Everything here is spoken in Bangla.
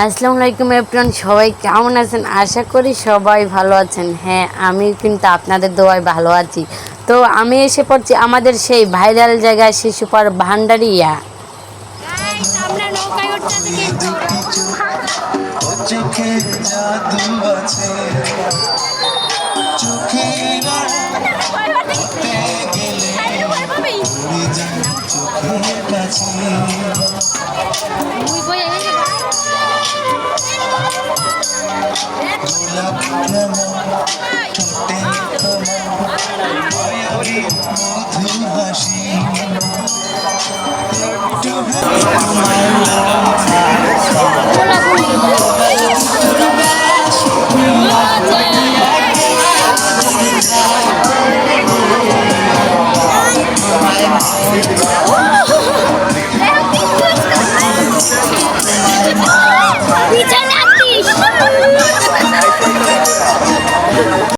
আসসালামু আলাইকুম এভরিওয়ান, সবাই কেমন আছেন? আশা করি সবাই ভালো আছেন। হ্যাঁ, আমি কিন্তু আপনাদের দোয়ায় ভালো আছি। তো আমি এসে পড়ছি আমাদের সেই ভাইরাল জায়গায়, শিশু পার্ক ভান্ডারিয়া। আমরা নৌকায় উঠতেছি কিন্তু চোখে জাদু আছে চোখে চোখের কাছে গোলাপ